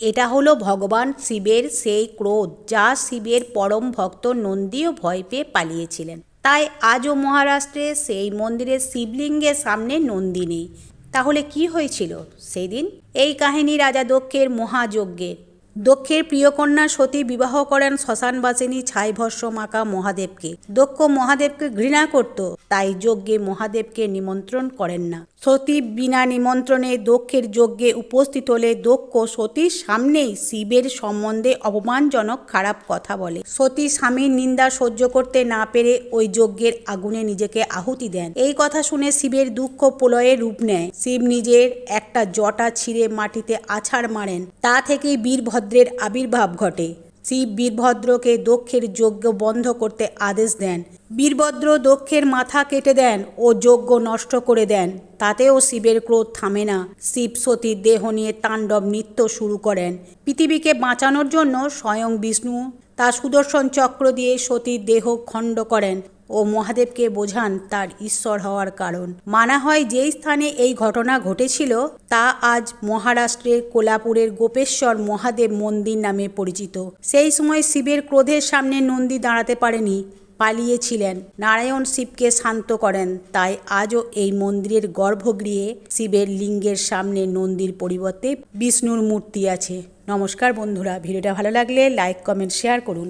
এটা হলো ভগবান শিবের সেই ক্রোধ, যা শিবের পরম ভক্ত নন্দীও ভয় পেয়ে পালিয়েছিলেন। তাই আজও মহারাষ্ট্রে সেই মন্দিরের শিবলিঙ্গের সামনে নন্দী নেই। তাহলে কি হয়েছিল সেই দিন? এই কাহিনী রাজা দক্ষের মহাযজ্ঞের। দক্ষের প্রিয়কন্যা সতী বিবাহ করেন শ্মশানবাসিনী ছাইভস্য মাখা মহাদেবকে। দক্ষ মহাদেবকে ঘৃণা করত, তাই যজ্ঞে মহাদেবকে নিমন্ত্রণ করেন না। সতী বিনা নিমন্ত্রণে দক্ষের যজ্ঞে উপস্থিত হলে দক্ষ সতীর সামনেই শিবের সম্বন্ধে অপমানজনক খারাপ কথা বলে। সতী স্বামীর নিন্দা সহ্য করতে না পেরে ওই যজ্ঞের আগুনে নিজেকে আহুতি দেন। এই কথা শুনে শিবের দুঃখ প্রলয়ে রূপ নেয়। শিব নিজের একটা জটা ছিঁড়ে মাটিতে আছাড় মারেন। তা থেকেই বীরভদ্রের আবির্ভাব ঘটে। শিব বীরভদ্রকে দক্ষের যজ্ঞ বন্ধ করতে আদেশ দেন। বীরভদ্র দক্ষের মাথা কেটে দেন ও যজ্ঞ নষ্ট করে দেন। তাতেও শিবের ক্রোধ থামে না। শিব সতীর দেহ নিয়ে তাণ্ডব নৃত্য শুরু করেন। পৃথিবীকে বাঁচানোর জন্য স্বয়ং বিষ্ণু তার সুদর্শন চক্র দিয়ে সতীর দেহ খণ্ড করেন ও মহাদেবকে বোঝান তার ঈশ্বর হওয়ার কারণ। মানা হয় যেই স্থানে এই ঘটনা ঘটেছিল তা আজ মহারাষ্ট্রের কোলাপুরের গোপেশ্বর মহাদেব মন্দির নামে পরিচিত। সেই সময় শিবের ক্রোধের সামনে নন্দী দাঁড়াতে পারেনি, পালিয়েছিলেন। নারায়ণ শিবকে শান্ত করেন। তাই আজও এই মন্দিরের গর্ভগৃহে শিবের লিঙ্গের সামনে নন্দীর পরিবর্তে বিষ্ণুর মূর্তি আছে। নমস্কার বন্ধুরা, ভিডিওটা ভালো লাগলে লাইক, কমেন্ট, শেয়ার করুন।